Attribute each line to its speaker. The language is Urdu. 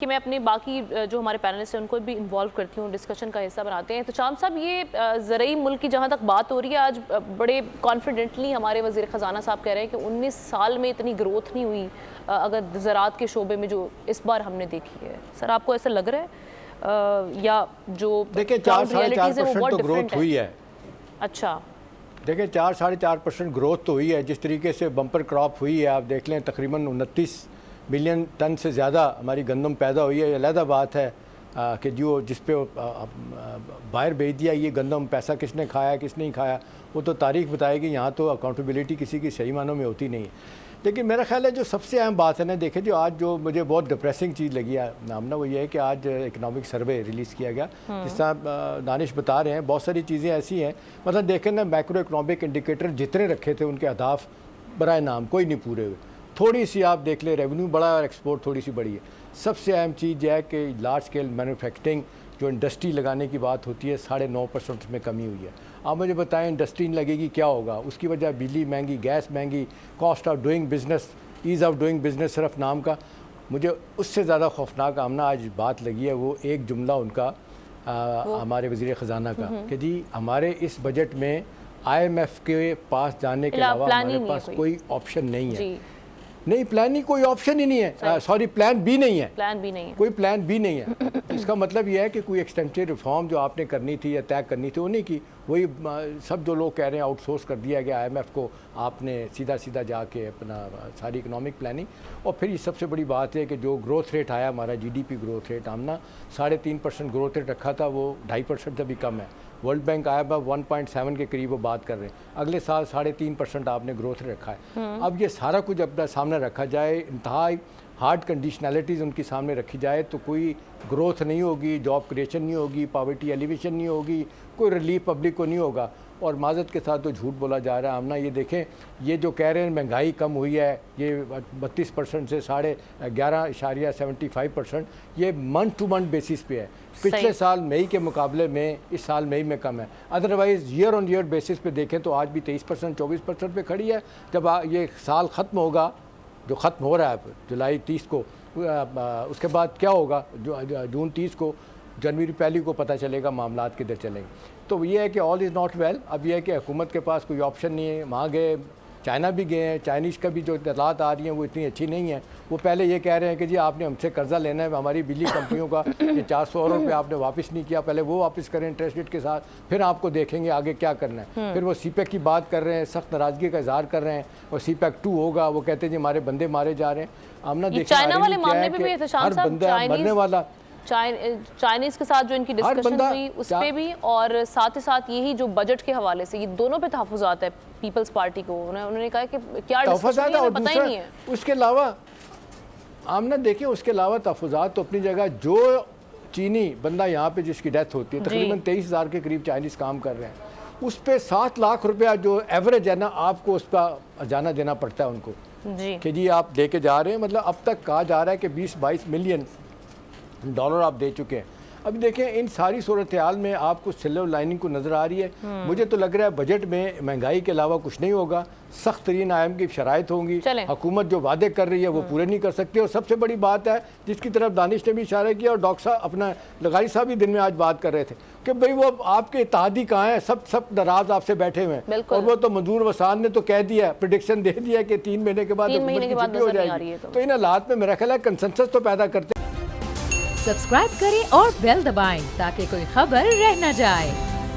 Speaker 1: کہ میں اپنے باقی جو ہمارے پینلسٹ ہیں ان کو بھی انوالو کرتی ہوں، ڈسکشن کا حصہ بناتے ہیں۔ تو چام صاحب، یہ زرعی ملک کی جہاں تک بات ہو رہی ہے، آج بڑے کانفیڈنٹلی ہمارے وزیر خزانہ صاحب کہہ رہے ہیں کہ 19 سال میں اتنی گروتھ نہیں ہوئی اگر زراعت کے شعبے میں جو اس بار ہم نے دیکھی ہے۔ سر، آپ کو ایسا لگ رہا ہے یا جو
Speaker 2: دیکھیں 4.5% تو گروتھ ہوئی ہے؟
Speaker 1: اچھا،
Speaker 2: دیکھیں 4.5% گروتھ تو ہوئی ہے۔ جس طریقے سے بمپر کراپ ہوئی ہے، آپ دیکھ لیں تقریباً 29 ملین ٹن سے زیادہ ہماری گندم پیدا ہوئی ہے۔ یہ علیحدہ بات ہے کہ جس پہ باہر بھیج دیا یہ گندم، پیسہ کس نے کھایا کس نے نہیں کھایا وہ تو تاریخ بتائے گی۔ یہاں تو اکاؤنٹیبلٹی کسی کی صحیح معنوں میں ہوتی نہیں ہے۔ لیکن میرا خیال ہے جو سب سے اہم بات ہے نا، دیکھیں جو آج جو مجھے بہت ڈپریسنگ چیز لگی ہے نامنا، وہ یہ ہے کہ آج اکنامک سروے ریلیز کیا گیا، جس طرح دانش بتا رہے ہیں بہت ساری چیزیں ایسی ہیں، مثلا دیکھیں نا میکرو اکنامک انڈیکیٹر جتنے رکھے تھے ان کے اہداف برائے نام کوئی نہیں پورے ہوئے۔ تھوڑی سی آپ دیکھ لیں ریونیو بڑا اور ایکسپورٹ تھوڑی سی بڑی ہے۔ سب سے اہم چیز یہ ہے کہ لارج اسکیل مینوفیکچرنگ جو انڈسٹری لگانے کی بات ہوتی ہے 9.5% میں کمی ہوئی ہے۔ آپ مجھے بتائیں انڈسٹری لگے گی کیا ہوگا؟ اس کی وجہ بجلی مہنگی، گیس مہنگی، cost of doing business, as of doing business صرف نام کا۔ مجھے اس سے زیادہ خوفناک آمنہ آج بات لگی ہے وہ ایک جملہ ان کا ہمارے وزیر خزانہ کا کہ جی ہمارے اس بجٹ میں IMF کے پاس جانے کے علاوہ ہمارے پاس کوئی آپشن نہیں ہے۔ نہیں، پلان ہی کوئی آپشن ہی نہیں ہے، سوری پلان بھی نہیں ہے، کوئی پلان بھی نہیں ہے۔ اس کا مطلب یہ ہے کہ کوئی ایکسٹینشن ریفارم جو آپ نے کرنی تھی یا طے کرنی تھی وہ نہیں کی۔ وہی سب جو لوگ کہہ رہے ہیں آؤٹ سورس کر دیا گیا IMF کو، آپ نے سیدھا جا کے اپنا ساری اکنامک پلاننگ۔ اور پھر یہ سب سے بڑی بات ہے کہ جو گروتھ ریٹ آیا ہمارا GDP گروتھ ریٹ آمنا 3.5% گروتھ ریٹ رکھا تھا، وہ 2.5% سے بھی کم ہے۔ ورلڈ بینک IMF 1.7 کے قریب وہ بات کر رہے ہیں، اگلے سال 3.5% آپ نے گروتھ رکھا ہے۔ اب یہ سارا کچھ اپنا سامنے رکھا جائے، انتہائی ہارڈ کنڈیشنلٹیز ان کی سامنے رکھی جائے تو کوئی گروتھ نہیں ہوگی، جاب کریشن نہیں ہوگی، پاورٹی ایلیویشن نہیں ہوگی، کوئی ریلیف پبلک کو نہیں ہوگا۔ اور معذرت کے ساتھ تو جھوٹ بولا جا رہا ہے آمنہ۔ یہ دیکھیں یہ جو کہہ رہے ہیں مہنگائی کم ہوئی ہے، یہ 32% سے 11.75%، یہ منتھ ٹو منتھ بیسس پہ ہے۔ پچھلے سال مئی کے مقابلے میں اس سال مئی میں کم ہے، ادروائز ایئر آن ایئر بیسس پہ دیکھیں تو آج بھی 23% 24% پہ کھڑی ہے۔ جب یہ سال ختم ہوگا، جو ختم ہو رہا ہے جولائی 30 کو، اس کے بعد کیا ہوگا جون 30 کو، جنوری 1 کو پتہ چلے گا معاملات کدھر چلیں گے۔ تو یہ ہے کہ آل از ناٹ ویل۔ اب یہ ہے کہ حکومت کے پاس کوئی آپشن نہیں ہے۔ وہاں گئے، چائنا بھی گئے ہیں، چائنیز کا بھی جو اطلاعات آ رہی ہیں وہ اتنی اچھی نہیں ہیں۔ وہ پہلے یہ کہہ رہے ہیں کہ جی آپ نے ہم سے قرضہ لینا ہے، ہماری بجلی کمپنیوں کا یہ 400 ارب روپے آپ نے واپس نہیں کیا، پہلے وہ واپس کریں انٹرسٹ ریٹ کے ساتھ، پھر آپ کو دیکھیں گے آگے کیا کرنا ہے۔ پھر وہ CPEC کی بات کر رہے ہیں، سخت ناراضگی کا اظہار کر رہے ہیں، اور CPEC 2 ہوگا، وہ کہتے ہیں جی ہمارے بندے مارے جا رہے ہیں۔ آمنہ دیکھیں ہر بندہ مرنے والا،
Speaker 1: چائنیز کے ساتھ جو ان کی ڈسکشن ہوئی اس پہ بھی، اور ساتھ ہی ساتھ یہی جو بجٹ کے حوالے سے، یہ دونوں پہ تحفظات ہے پیپلز پارٹی کو۔ انہوں نے کہا کہ کیا ڈسکشن ہے پتہ ہی نہیں ہے۔
Speaker 2: اس کے علاوہ آمنہ دیکھیں اس کے علاوہ تحفظات تو اپنی جگہ، جو چینی بندہ یہاں پہ جس کی ڈیتھ ہوتی ہے تقریباً 23,000 کے قریب چائنیز کام کر رہے ہیں، اس پہ 7 لاکھ روپیہ جو ایوریج ہے نا آپ کو اس کا جانا دینا پڑتا ہے ان کو کہ جی آپ لے کے جا رہے ہیں۔ مطلب اب تک کہا جا رہا ہے کہ 20-22 ملین ڈالر آپ دے چکے ہیں۔ اب دیکھیں ان ساری صورتحال میں آپ کو سلور لائننگ کو نظر آ رہی ہے۔ مجھے تو لگ رہا ہے بجٹ میں مہنگائی کے علاوہ کچھ نہیں ہوگا، سخت ترین IMF کی شرائط ہوں گی، حکومت جو وعدے کر رہی ہے وہ پورے نہیں کر سکتی۔ اور سب سے بڑی بات ہے جس کی طرف دانش نے بھی اشارہ کیا، اور ڈاکٹر صاحب اپنا لغاری صاحب بھی دن میں آج بات کر رہے تھے کہ بھئی وہ آپ کے اتحادی کہاں ہیں، سب ناراض آپ سے بیٹھے ہوئے ہیں۔ اور وہ تو منظور وسان نے تو کہہ دیا، پریڈکشن دے دیا کہ 3 مہینے کے بعد حکومت کی چھٹی ہو جائے گی۔ تو ان حالات میں میرا خیال ہے کنسنسس تو پیدا کرتے۔
Speaker 3: سبسکرائب کریں اور بیل دبائیں تاکہ کوئی خبر رہ نہ جائے۔